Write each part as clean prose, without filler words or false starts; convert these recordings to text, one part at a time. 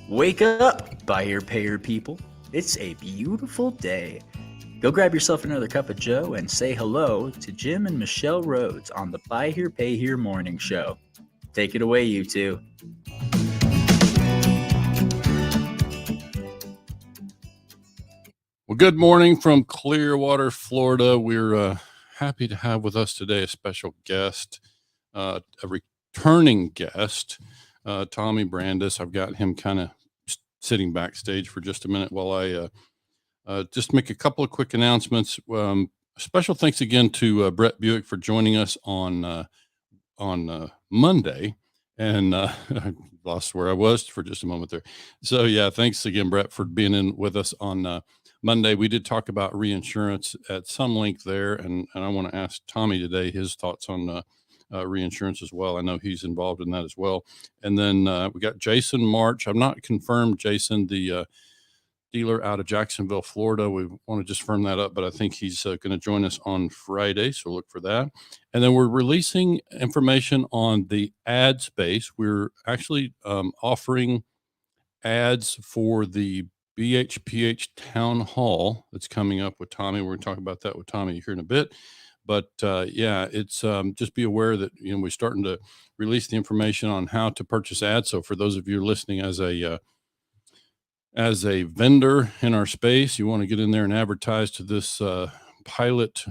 Wake up, buyer payer people. It's a beautiful day. Go grab yourself another cup of joe and say hello to Jim and Michelle Rhodes on the Buy Here Pay Here morning show. Take it away, you two. Well, good morning from Clearwater, Florida. We're happy to have with us today a special guest, a returning guest, Tommy Brandis. I've got him kind of sitting backstage for just a minute while I just make a couple of quick announcements. Special thanks again to Brett Buick for joining us on Monday. And I lost where I was for just a moment there. So, yeah, thanks again, Brett, for being in with us on Monday. We did talk about reinsurance at some length there, and I want to ask Tommy today his thoughts on reinsurance as well. I know he's involved in that as well. And then we got Jason March. I've not confirmed Jason, the dealer out of Jacksonville, Florida. We want to just firm that up, but I think he's going to join us on Friday, so look for that. And then we're releasing information on the ad space. We're actually offering ads for the BHPH Town Hall that's coming up with Tommy. We're going to talk about that with Tommy here in a bit. But yeah, it's just be aware that we're starting to release the information on how to purchase ads. So for those of you listening as a vendor in our space, you want to get in there and advertise to this pilot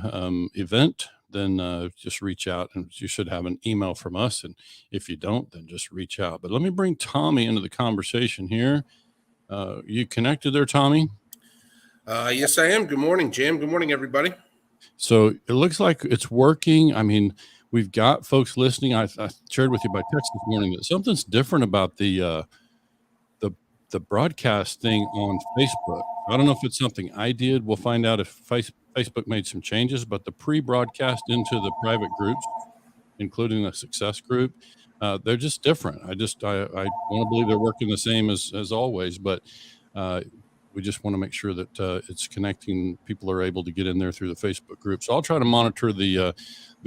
event, then just reach out, and you should have an email from us. And if you don't, then just reach out. But let me bring Tommy into the conversation here. You connected there, Tommy? Yes, I am. Good morning, Jim. Good morning, everybody. So it looks like it's working. I mean, we've got folks listening. I shared with you by text this morning that something's different about the broadcast thing on Facebook. I don't know if it's something I did. We'll find out if Facebook made some changes, but the pre-broadcast into the private groups, including the success group, they're just different. I want to believe they're working the same as always, but we just want to make sure that it's connecting. People are able to get in there through the Facebook group. So I'll try to monitor the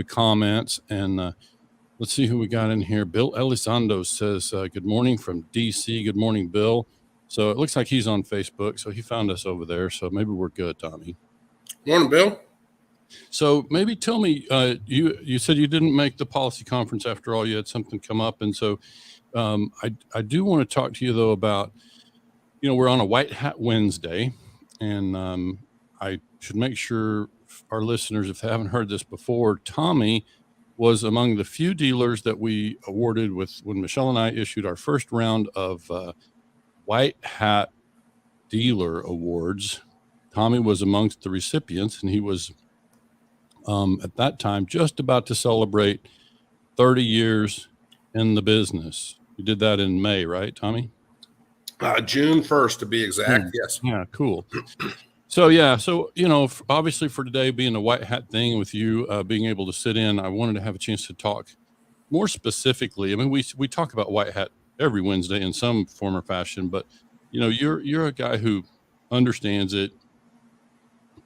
comments, and let's see who we got in here. Bill Elizondo says, good morning from DC. Good morning, Bill. So it looks like he's on Facebook. So he found us over there. So maybe we're good, Tommy. Morning, Bill. So maybe tell me, you said you didn't make the policy conference after all. You had something come up. And so I do want to talk to you, though, about, we're on a White Hat Wednesday. And I should make sure our listeners, if they haven't heard this before, Tommy was among the few dealers that we awarded with when Michelle and I issued our first round of White Hat Dealer Awards. Tommy was amongst the recipients, and he was at that time just about to celebrate 30 years in the business. You did that in May, right, Tommy? June 1st, to be exact. Yes. Yeah, cool. So, yeah, obviously for today being a White Hat thing with you, being able to sit in, I wanted to have a chance to talk more specifically. I mean, we talk about White Hat every Wednesday in some form or fashion, but, you're a guy who understands it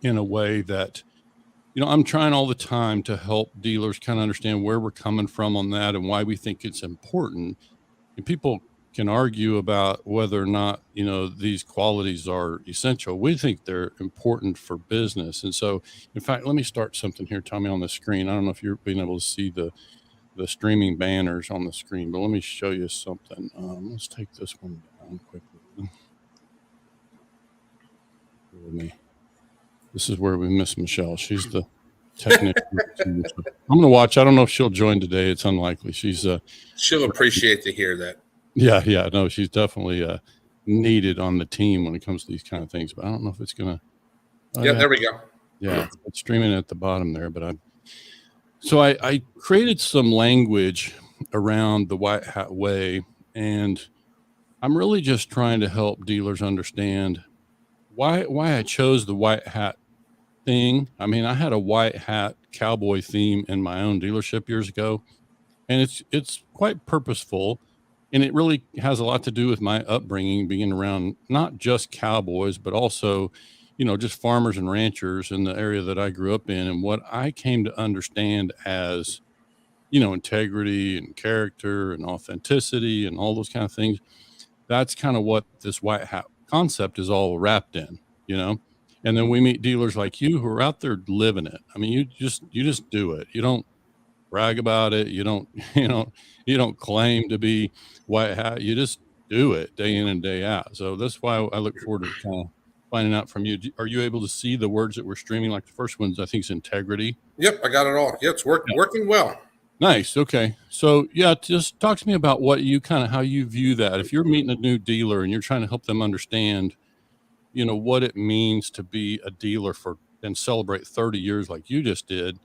in a way that, I'm trying all the time to help dealers kind of understand where we're coming from on that and why we think it's important. And people can argue about whether or not, these qualities are essential. We think they're important for business. And so, in fact, let me start something here, Tommy, on the screen. I don't know if you're being able to see the streaming banners on the screen, but let me show you something. Let's take this one down quickly. This is where we miss Michelle. She's the technician. I'm going to watch. I don't know if she'll join today. It's unlikely. She'll appreciate to hear that. Yeah. No, she's definitely needed on the team when it comes to these kind of things, but I don't know if it's going to. There we go. Yeah, it's streaming at the bottom there, but I created some language around the White Hat way, and I'm really just trying to help dealers understand why I chose the White Hat thing. I mean, I had a white hat cowboy theme in my own dealership years ago, and it's quite purposeful, and it really has a lot to do with my upbringing, being around not just cowboys, but also, just farmers and ranchers in the area that I grew up in, and what I came to understand as, integrity and character and authenticity and all those kind of things. that's kind of what this white hat concept is all wrapped in, you know. And then we meet dealers like you who are out there living it. I mean, you just do it. You don't brag about it. You don't you don't claim to be white hat. You just do it day in and day out. So that's why I look forward to kind of finding out from you. Are you able to see the words that we're streaming? Like the first one's, I think, is integrity. Yep, I got it all. Yeah, it's working well. Nice. Okay. So yeah, just talk to me about what you kind of how you view that. If you're meeting a new dealer and you're trying to help them understand, what it means to be a dealer for and celebrate 30 years like you just did,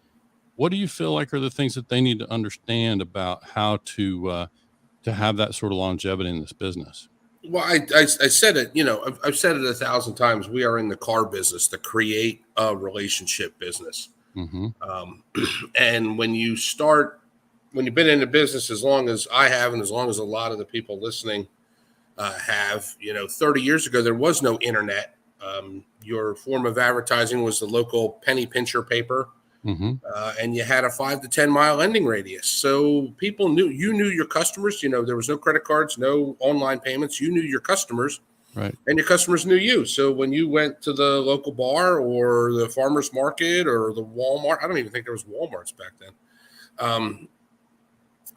what do you feel like are the things that they need to understand about how to have that sort of longevity in this business? Well, I said it, I've said it 1,000 times. We are in the car business to create a relationship business. Mm-hmm. And when you've been in the business as long as I have, and as long as a lot of the people listening have, 30 years ago, there was no internet. Your form of advertising was the local penny pincher paper. Mm-hmm. And you had a 5 to 10 mile lending radius. So people knew your customers. There was no credit cards, no online payments. You knew your customers, right? And your customers knew you. So when you went to the local bar or the farmer's market or the Walmart, I don't even think there was Walmarts back then.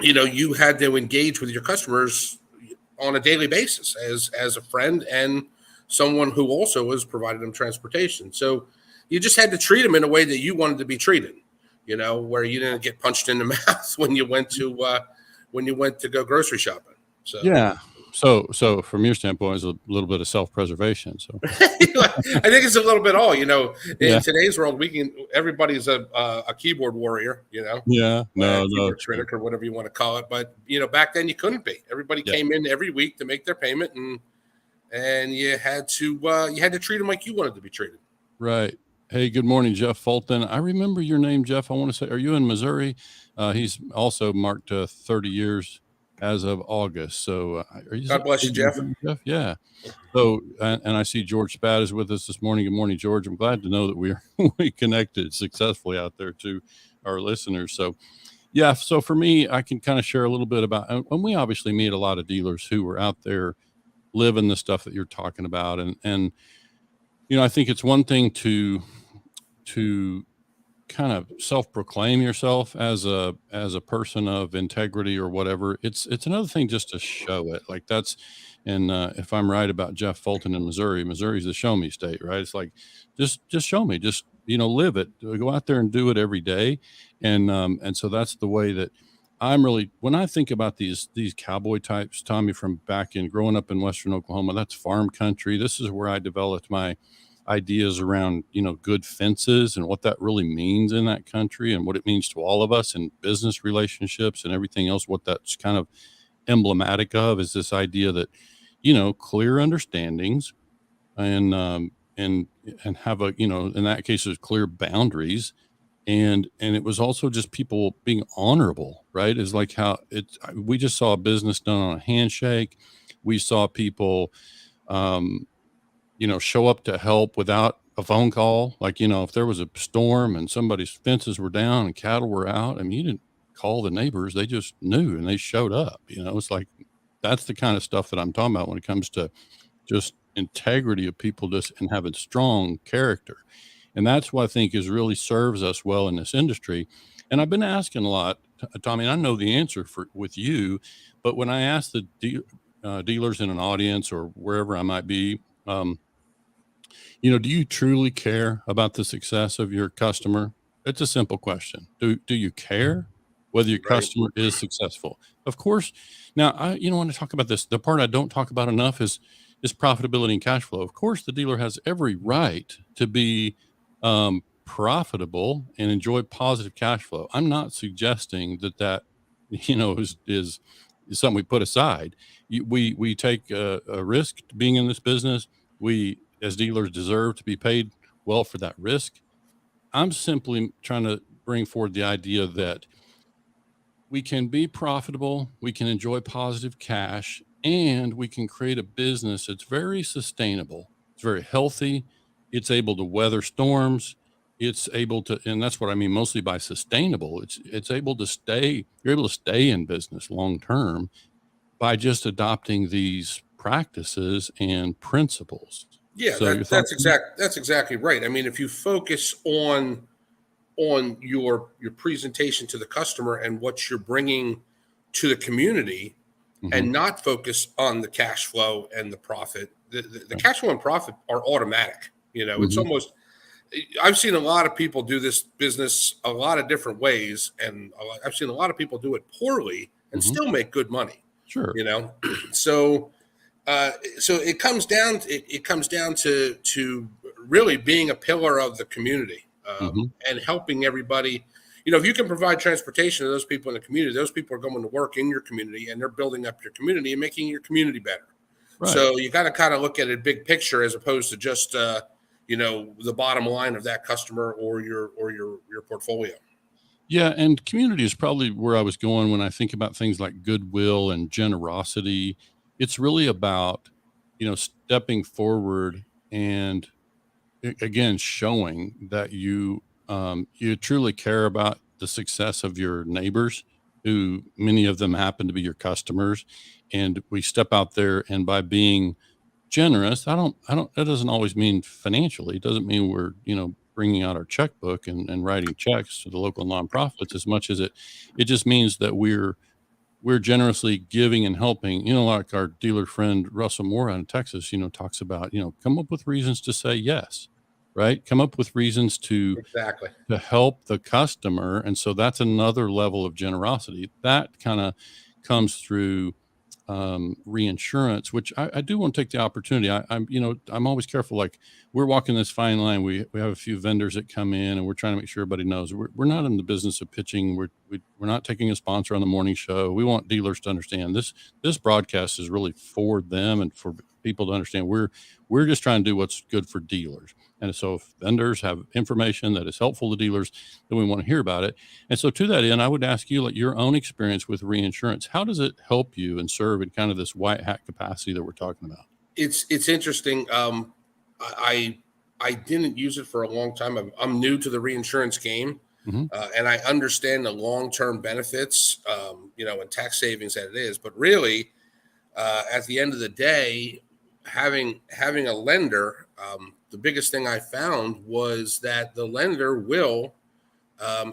You had to engage with your customers on a daily basis as a friend and someone who also was providing them transportation. So you just had to treat them in a way that you wanted to be treated, where you didn't get punched in the mouth when you went to go grocery shopping. So yeah. So from your standpoint, it's a little bit of self-preservation. So I think it's a little bit all, in Yeah. today's world, everybody's a keyboard warrior, Yeah. No. keyboard critic or whatever you want to call it. But, back then you couldn't be. Everybody came in every week to make their payment and you had to treat them like you wanted to be treated. Right. Hey, good morning, Jeff Fulton. I remember your name, Jeff. I want to say, are you in Missouri? He's also marked 30 years as of August. So are you? God bless you, Jeff. Yeah. So, and I see George Spad is with us this morning. Good morning, George. I'm glad to know that we connected successfully out there to our listeners. So, yeah. So for me, I can kind of share a little bit about, and we obviously meet a lot of dealers who are out there living the stuff that you're talking about. And, I think it's one thing to kind of self-proclaim yourself as a person of integrity or whatever. It's another thing just to show it. Like that's, and if I'm right about Jeff Fulton in Missouri's the show me state, right? It's like, just show me, just, live it, go out there and do it every day. And so that's the way that I'm really, when I think about these cowboy types, Tommy, from back in growing up in Western Oklahoma, that's farm country. This is where I developed my ideas around, good fences and what that really means in that country and what it means to all of us in business relationships and everything else. What that's kind of emblematic of is this idea that, clear understandings and have a, in that case, there's clear boundaries. And it was also just people being honorable, right? Is like how we just saw a business done on a handshake. We saw people, show up to help without a phone call. Like, if there was a storm and somebody's fences were down and cattle were out, I mean, you didn't call the neighbors. They just knew and they showed up. It's like, that's the kind of stuff that I'm talking about when it comes to just integrity of people just and having strong character. And that's what I think really serves us well in this industry. And I've been asking a lot, Tommy, and I know the answer with you, but when I ask the dealers in an audience or wherever I might be, do you truly care about the success of your customer? It's a simple question. Do you care whether your customer is successful? Of course. Now, I want to talk about this. The part I don't talk about enough is profitability and cash flow. Of course, the dealer has every right to be profitable and enjoy positive cash flow. I'm not suggesting that is something we put aside. We take a risk being in this business. We as dealers deserve to be paid well for that risk. I'm simply trying to bring forward the idea that we can be profitable, we can enjoy positive cash, and we can create a business that's very sustainable. It's very healthy. It's able to weather storms. It's able to, and that's what I mean mostly by sustainable. It's able to stay, you're able to stay in business long term by just adopting these practices and principles. Yeah, So your that's thoughts? that's exactly right. I mean, if you focus on your presentation to the customer and what you're bringing to the community, Mhm. and not focus on the cash flow and the profit. The Right. cash flow and profit are automatic. It's Mhm. almost. I've seen a lot of people do this business a lot of different ways, and I've seen a lot of people do it poorly and Mhm. still make good money. Sure. So so it comes down it comes down to really being a pillar of the community, Mhm. and helping everybody. If you can provide transportation to those people in the community, those people are going to work in your community, and they're building up your community and making your community better. Right. So you got to kind of look at it big picture as opposed to just the bottom line of that customer or your portfolio. Yeah, and community is probably where I was going when I think about things like goodwill and generosity. It's really about, stepping forward and again showing that you truly care about the success of your neighbors, who many of them happen to be your customers, and we step out there, and by being generous, I don't that doesn't always mean financially. It doesn't mean we're, bringing out our checkbook and writing checks to the local nonprofits as much as it just means that we're generously giving and helping, like our dealer friend Russell Moore out in Texas, talks about, come up with reasons to say yes, right? Come up with reasons to Exactly. help the customer. And so that's another level of generosity that kind of comes through reinsurance, which I do want to take the opportunity. I'm always careful. Like, we're walking this fine line. We have a few vendors that come in, and we're trying to make sure everybody knows we're not in the business of pitching. We're not taking a sponsor on the morning show. We want dealers to understand this broadcast is really for them and for people to understand we're just trying to do what's good for dealers. And so if vendors have information that is helpful to dealers, then we want to hear about it. And so to that end, I would ask you, like, your own experience with reinsurance. How does it help you and serve in kind of this white hat capacity that we're talking about? It's interesting. I I didn't use it for a long time. I'm new to the reinsurance game, Hmm. and I understand the long term benefits, and tax savings that it is. But really, at the end of the day, having a lender, the biggest thing I found was that the lender will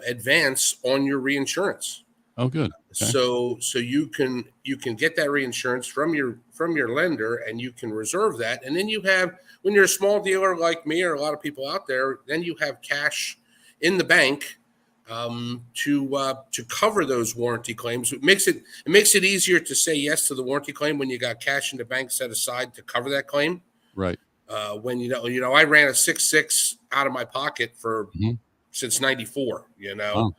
advance on your reinsurance. Oh, good. Okay. So you can get that reinsurance from your lender, and you can reserve that, and then you have, when you're a small dealer like me or a lot of people out there, then you have cash in the bank, to cover those warranty claims. It makes it easier to say yes to the warranty claim when you got cash in the bank set aside to cover that claim. Right. When I ran a 6.6 out of my pocket for Hmm. since '94. Wow.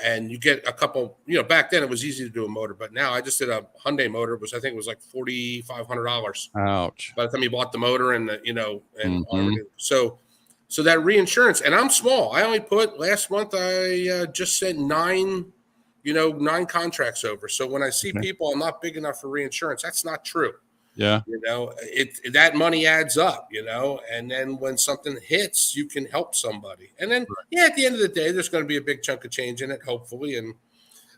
And you get a couple. Back then it was easy to do a motor, but now I just did a Hyundai motor. I think it was like $4,500 Ouch. by the time you bought the motor and and Hmm. everything. So that reinsurance, and I'm small. I only put last month. I just sent nine contracts over. So when I see Okay. people, I'm not big enough for reinsurance. That's not true. Yeah. That money adds up, and then when something hits, you can help somebody. And then, Right. yeah, at the end of the day, there's going to be a big chunk of change in it, hopefully. And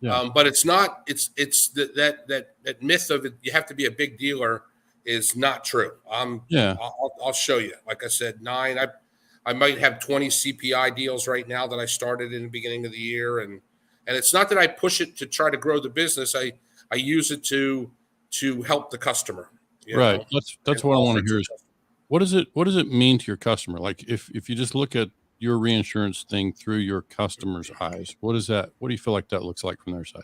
Yeah. but it's not. It's that myth of it. You have to be a big dealer is not true. Yeah. I'll show you. Like I said, nine. I might have 20 CPI deals right now that I started in the beginning of the year, and it's not that I push it to try to grow the business. I use it to help the customer. Right. That's And what I want offer to to hear the is customer. what does it mean to your customer? Like, if you just look at your reinsurance thing through your customer's eyes, what do you feel like that looks like from their side?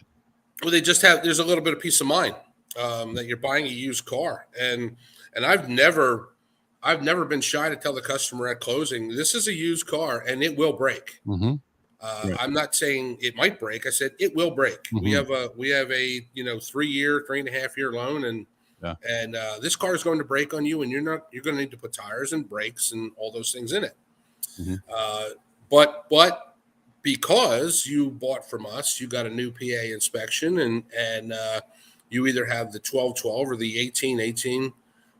Well, there's a little bit of peace of mind, that you're buying a used car, and I've never been shy to tell the customer at closing, this is a used car and it will break. Hmm. Right. I'm not saying it might break. I said it will break. We Hmm. have a 3-year, 3.5 year loan, and Yeah. and this car is going to break on you, and you're going to need to put tires and brakes and all those things in it. Hmm. Uh, but because you bought from us, you got a new PA inspection, and you either have the 12/12 or the 18/18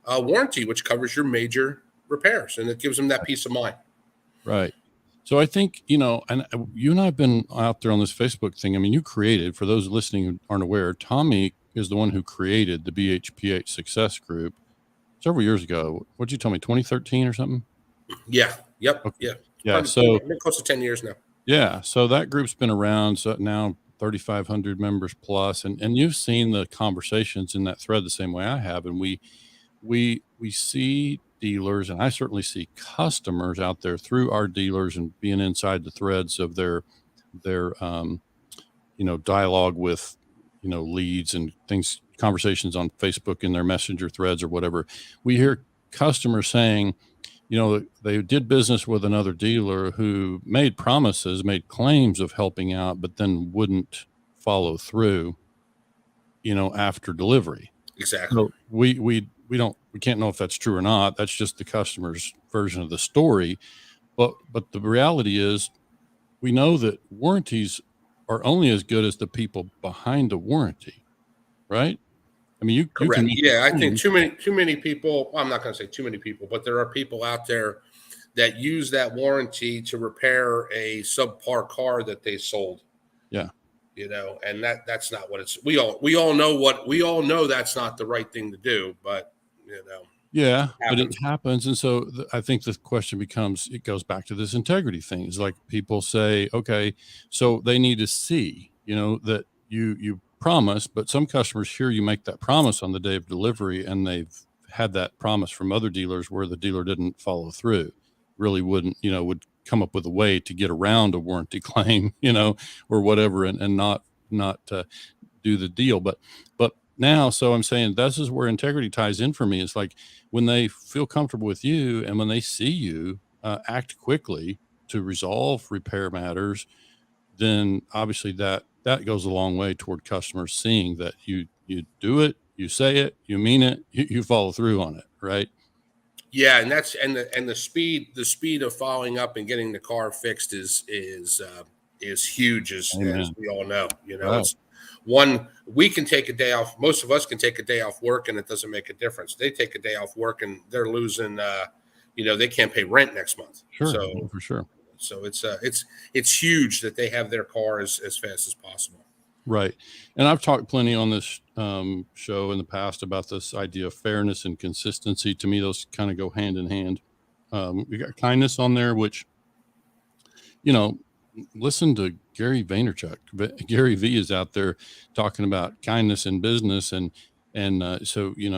warranty, which covers your major repairs, and it gives them that peace of mind. Right. So I think, and you and I have been out there on this Facebook thing. I mean, you created, for those listening who aren't aware, Tommy is the one who created the BHPH Success Group several years ago. What'd you tell me, 2013 or something? Yeah. Yep. Okay. Yeah. Yeah. Probably, So been close to 10 years now. yeah, so that group's been around so now 3,500 members plus, and you've seen the conversations in that thread the same way I have, and we see dealers, and I certainly see customers out there through our dealers and being inside the threads of their dialogue with leads and things, conversations on Facebook in their messenger threads or whatever. We hear customers saying, they did business with another dealer who made promises, made claims of helping out, but then wouldn't follow through, after delivery. Exactly. So we can't know if that's true or not. That's just the customer's version of the story. But the reality is, we know that warranties are only as good as the people behind the warranty, right? I mean, you Correct. can Yeah, I think too many people. Well, I'm not going to say too many people, but there are people out there that use that warranty to repair a subpar car that they sold. Yeah. And that's not what it's. We all know that's not the right thing to do, but Yeah, but it happens. happens. And so I think the question becomes, it goes back to this integrity thing. It's like people say, okay, so they need to see, that you promise, but some customers hear you make that promise on the day of delivery, and they've had that promise from other dealers where the dealer didn't follow through, really would come up with a way to get around a warranty claim, or whatever, and not do the deal. But now, so I'm saying this is where integrity ties in for me. It's like when they feel comfortable with you and when they see you act quickly to resolve repair matters, then obviously that goes a long way toward customers seeing that you do it, you say it, you mean it, you follow through on it, right? Yeah, and that's the speed of following up and getting the car fixed is huge, as we all know. Right. It's we can take a day off. Most of us can take a day off work, and it doesn't make a difference. They take a day off work, and they're losing. They can't pay rent next month. Sure, so for sure. So it's huge that they have their car as fast as possible. Right. And I've talked plenty on this show in the past about this idea of fairness and consistency. To me, those kind of go hand in hand. We got kindness on there, which, listen to Gary Vaynerchuk. Gary V is out there talking about kindness in business. And so, you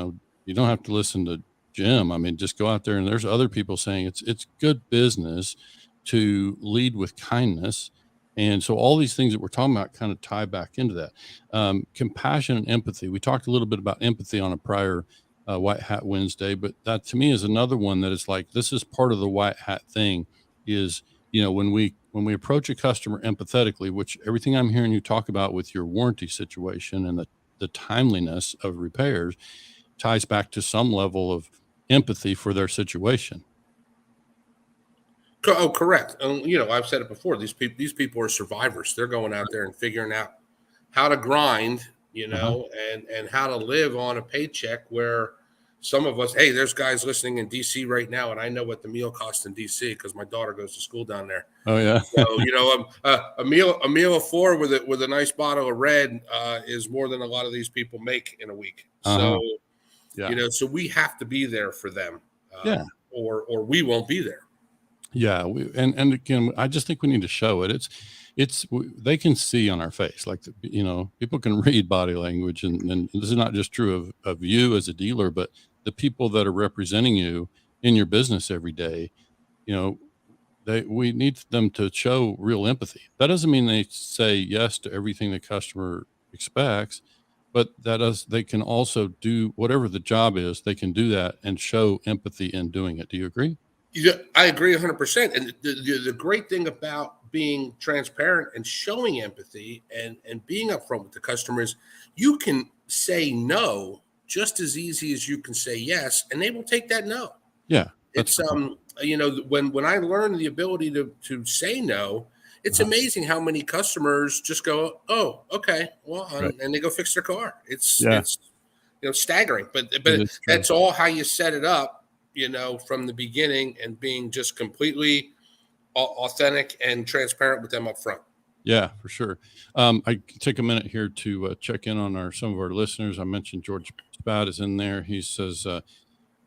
don't have to listen to Jim. I mean, just go out there, and there's other people saying it's good business to lead with kindness. And so all these things that we're talking about kind of tie back into that. Compassion and empathy. We talked a little bit about empathy on a prior White Hat Wednesday, but that to me is another one that is like, this is part of the white hat thing is, when we approach a customer empathetically, which everything I'm hearing you talk about with your warranty situation and the timeliness of repairs ties back to some level of empathy for their situation. Oh, correct. I've said it before. These people are survivors. They're going out there and figuring out how to grind, and how to live on a paycheck. Where some of us, hey, there's guys listening in DC right now, and I know what the meal costs in DC because my daughter goes to school down there. Oh yeah. So a meal of four with a nice bottle of red is more than a lot of these people make in a week. So so we have to be there for them, or we won't be there. Yeah, and again, I just think we need to show it. They can see on our face, like people can read body language, and this is not just true of you as a dealer, but the people that are representing you in your business every day. We need them to show real empathy. That doesn't mean they say yes to everything the customer expects, but they can also do whatever the job is. They can do that and show empathy in doing it. Do you agree? Yeah, I agree 100%. And the great thing about being transparent and showing empathy and being upfront with the customers, you can say no just as easy as you can say yes, and they will take that no. Yeah. It's when I learned the ability to say no, it's amazing how many customers just go, oh, okay, well, and they go fix their car. It's staggering, but that's all how you set it up. From the beginning, and being just completely authentic and transparent with them up front. Yeah, for sure. I take a minute here to check in on some of our listeners. I mentioned George Spat is in there. He says,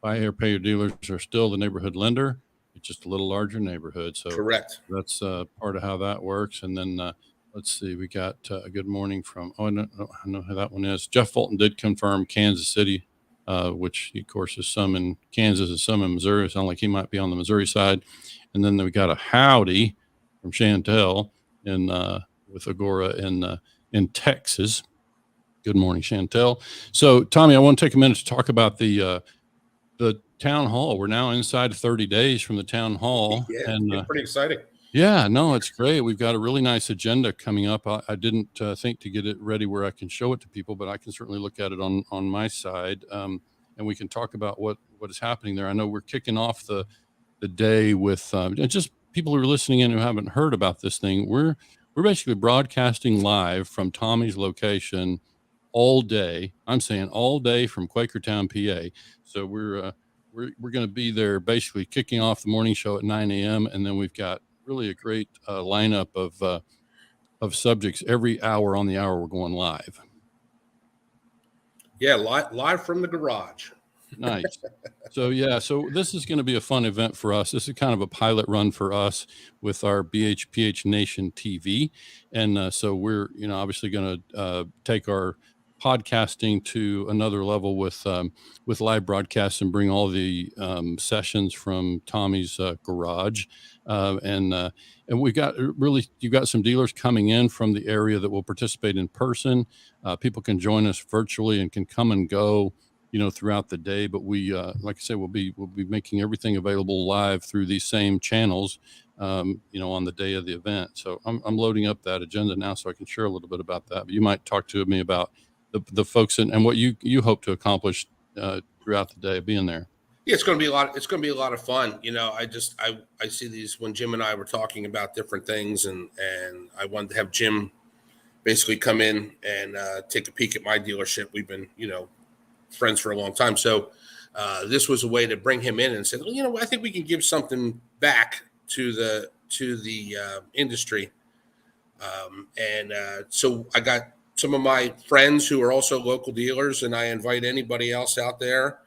buy here, pay your dealers are still the neighborhood lender. It's just a little larger neighborhood. So Correct. that's part of how that works. And then let's see, we got a good morning from, I know who that one is. Jeff Fulton did confirm Kansas City, which of course is some in Kansas and some in Missouri. It sounds like he might be on the Missouri side. And then we got a howdy from Chantel with Agora in Texas. Good morning, Chantel. So, Tommy, I want to take a minute to talk about the town hall. We're now inside 30 days from the town hall. Yeah, and it's pretty exciting. Yeah, no, it's great. We've got a really nice agenda coming up. I didn't think to get it ready where I can show it to people, but I can certainly look at it on my side, and we can talk about what is happening there. I know we're kicking off the day with just people who are listening in who haven't heard about this thing. We're basically broadcasting live from Tommy's location all day. I'm saying all day from Quakertown, PA. So we're going to be there basically kicking off the morning show at 9 a.m. And then we've got really a great lineup of subjects every hour on the hour. We're going live. Yeah, live from the garage. Nice. So this is going to be a fun event for us. This is kind of a pilot run for us with our BHPH Nation TV. And so we're, obviously going to take our podcasting to another level with live broadcasts and bring all the sessions from Tommy's garage. And we've got you've got some dealers coming in from the area that will participate in person. People can join us virtually and can come and go throughout the day, but we, like I said, we'll be making everything available live through these same channels, on the day of the event. So I'm loading up that agenda now so I can share a little bit about that, but you might talk to me about the folks and what you hope to accomplish, throughout the day of being there. Yeah, it's going to be a lot. It's going to be a lot of fun. I see these when Jim and I were talking about different things, and I wanted to have Jim basically come in and take a peek at my dealership. We've been, friends for a long time. So this was a way to bring him in and say, well, I think we can give something back to the industry. So I got some of my friends who are also local dealers, and I invite anybody else out there.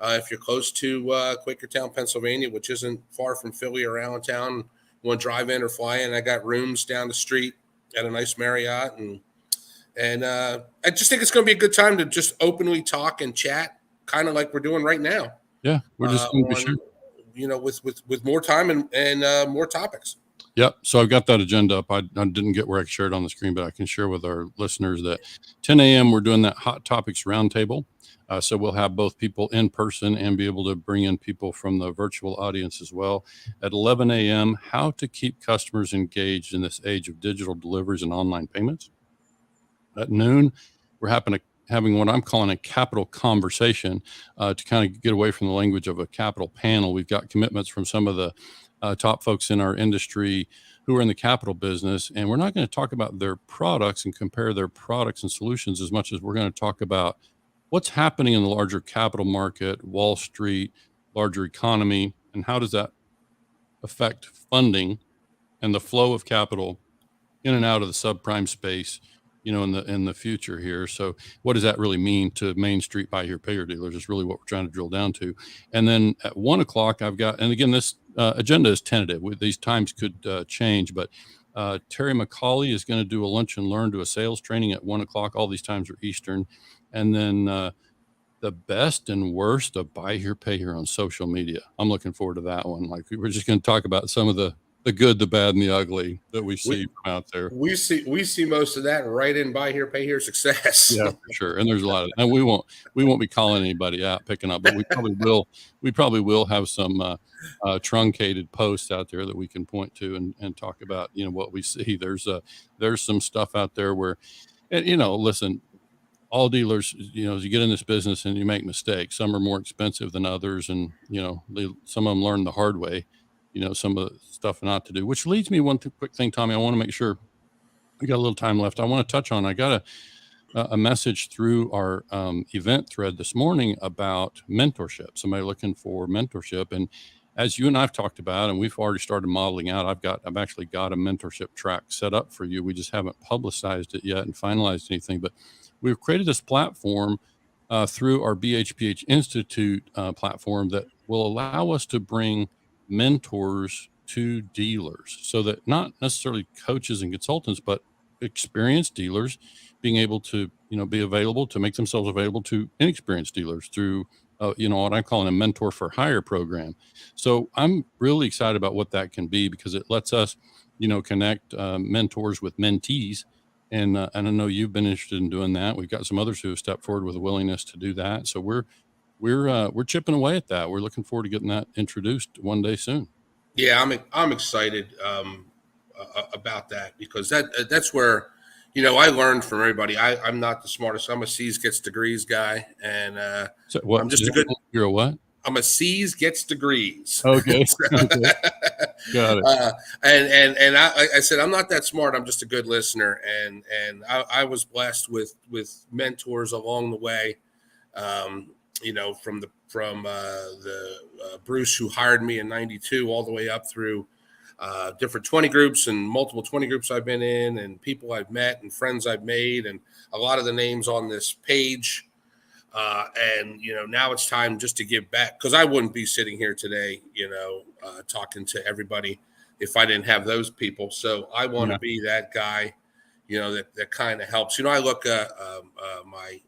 If you're close to Quakertown, Pennsylvania, which isn't far from Philly or Allentown, you want to drive in or fly in, I got rooms down the street at a nice Marriott, and I just think it's going to be a good time to just openly talk and chat, kind of like we're doing right now. Yeah, we're just going to be sure. With more time and more topics. Yep. So I've got that agenda up. I didn't get where I could share it on the screen, but I can share with our listeners that 10 a.m. we're doing that Hot Topics Roundtable. So we'll have both people in person and be able to bring in people from the virtual audience as well. At 11 a.m., how to keep customers engaged in this age of digital deliveries and online payments. At noon, we're having what I'm calling a capital conversation to kind of get away from the language of a capital panel. We've got commitments from some of the top folks in our industry who are in the capital business, and we're not going to talk about their products and compare their products and solutions as much as we're going to talk about what's happening in the larger capital market, Wall Street, larger economy, and how does that affect funding and the flow of capital in and out of the subprime space, in the future here. So what does that really mean to Main Street buy here, pay your dealers is really what we're trying to drill down to. And then at 1 o'clock, I've got, and again, this agenda is tentative. These times could change, but Terry McCauley is going to do a lunch and learn to a sales training at 1 o'clock. All these times are Eastern. And then the best and worst of buy here, pay here on social media. I'm looking forward to that one. Like, we're just going to talk about some of the good, the bad, and the ugly that we see from out there. We see most of that right in buy here, pay here success. Yeah, for sure. And there's a lot of, and we won't be calling anybody out picking up, but we probably will have some truncated posts out there that we can point to and talk about, what we see. There's some stuff out there where, and, listen, all dealers, as you get in this business and you make mistakes, some are more expensive than others. And, some of them learn the hard way, some of the stuff not to do, which leads me one quick thing, Tommy. I want to make sure we got a little time left. I want to touch on, I got a message through our event thread this morning about mentorship, somebody looking for mentorship. as you and I've talked about, and we've already started modeling out, I've actually got a mentorship track set up for you. We just haven't publicized it yet and finalized anything, but we've created this platform through our BHPH Institute platform that will allow us to bring mentors to dealers, so that not necessarily coaches and consultants, but experienced dealers being able to, be available to make themselves available to inexperienced dealers through, what I'm calling a mentor for hire program. So I'm really excited about what that can be, because it lets us, connect mentors with mentees. And I know you've been interested in doing that. We've got some others who have stepped forward with a willingness to do that. So we're chipping away at that. We're looking forward to getting that introduced one day soon. Yeah, I'm excited about that, because that's where, I learned from everybody. I'm not the smartest. I'm a C's gets degrees guy, and So what? I'm just a good. You're a what? I'm a C's gets degrees. Okay. Okay. Got it. And I said I'm not that smart. I'm just a good listener, and I was blessed with mentors along the way. From the Bruce, who hired me in '92, all the way up through different 20 groups and multiple 20 groups I've been in, and people I've met and friends I've made, and a lot of the names on this page. And now it's time just to give back, because I wouldn't be sitting here today, talking to everybody if I didn't have those people. So I want to be that guy, that kind of helps. I look at my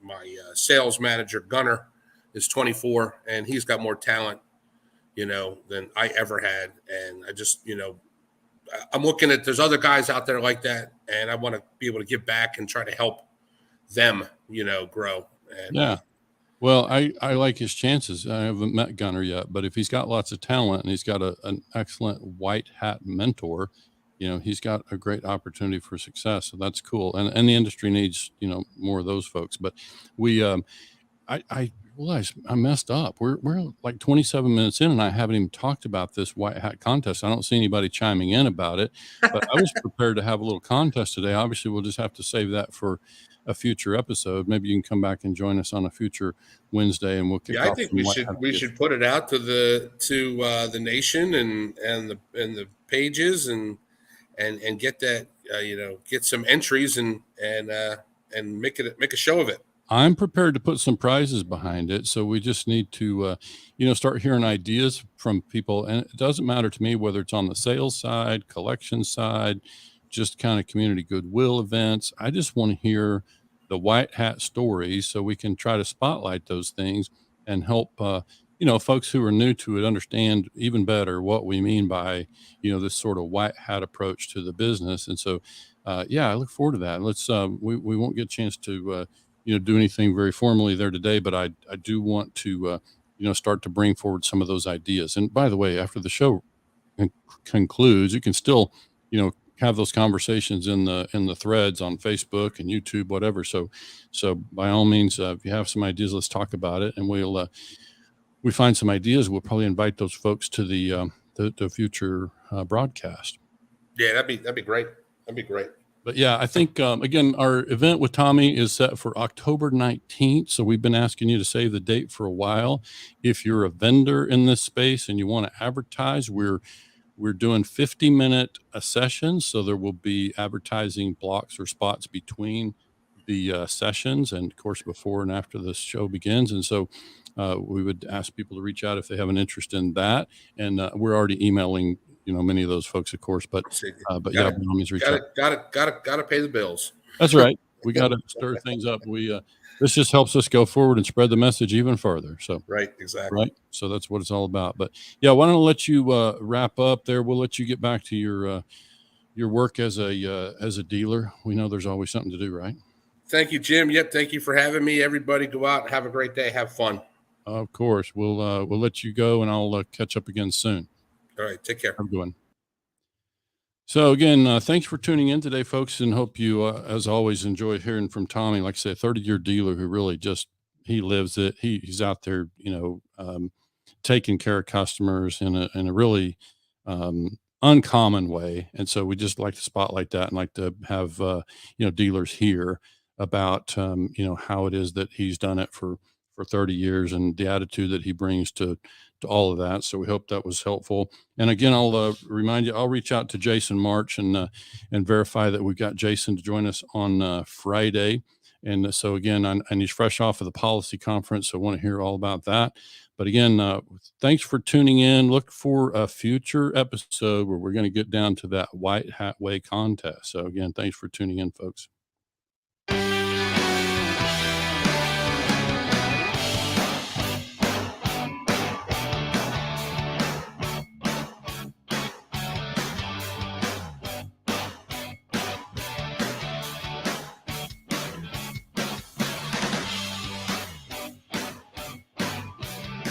sales manager, Gunner, is 24, and he's got more talent, than I ever had. And I just, I'm looking at, there's other guys out there like that, and I want to be able to give back and try to help them, grow. And, yeah. Well, I like his chances. I haven't met Gunner yet, but if he's got lots of talent and he's got an excellent white hat mentor, he's got a great opportunity for success. So that's cool. And the industry needs, more of those folks. But we, I realized I messed up. We're like 27 minutes in, and I haven't even talked about this white hat contest. I don't see anybody chiming in about it, but I was prepared to have a little contest today. Obviously, we'll just have to save that for a future episode. Maybe you can come back and join us on a future Wednesday, and we'll kick off. I think we should put it out to the nation and the pages and get that, get some entries and make a show of it. I'm prepared to put some prizes behind it. So we just need to, start hearing ideas from people. And it doesn't matter to me whether it's on the sales side, collection side, just kind of community goodwill events. I just want to hear the white hat stories, so we can try to spotlight those things and help, folks who are new to it understand even better what we mean by, this sort of white hat approach to the business. And so, I look forward to that. Let's, we won't get a chance to, do anything very formally there today, but I do want to, start to bring forward some of those ideas. And by the way, after the show concludes, you can still, have those conversations in the threads on Facebook and YouTube, whatever. So by all means, if you have some ideas, let's talk about it. And we find some ideas, we'll probably invite those folks to the future broadcast. Yeah, that'd be great. That'd be great. But yeah, I think, again, our event with Tommy is set for October 19th. So we've been asking you to save the date for a while. If you're a vendor in this space and you want to advertise, we're doing 50-minute sessions. So there will be advertising blocks or spots between the sessions, and of course, before and after the show begins. And so we would ask people to reach out if they have an interest in that. And we're already emailing, many of those folks, of course, but by all means, reach out. Got to pay the bills. That's right. We got to stir things up. This just helps us go forward and spread the message even further. So right, exactly. Right. So that's what it's all about. But yeah, why don't I let you wrap up there? We'll let you get back to your work as a dealer. We know there's always something to do, right? Thank you, Jim. Yep. Thank you for having me. Everybody, go out and have a great day. Have fun. Of course. We'll let you go, and I'll catch up again soon. All right. Take care. Have a good one. So again, thanks for tuning in today, folks, and hope you, as always, enjoy hearing from Tommy. Like I say, a 30-year dealer who really he lives it. He's out there, taking care of customers in a really uncommon way. And so we just like to spotlight that and like to have, dealers hear about, how it is that he's done it for 30 years and the attitude that he brings to to all of that. So we hope that was helpful. And again, I'll remind you, I'll reach out to Jason March and verify that we've got Jason to join us on Friday. And so again, and he's fresh off of the policy conference, so I want to hear all about that. But again, thanks for tuning in. Look for a future episode where we're going to get down to that White Hat Way contest. So again, thanks for tuning in, folks.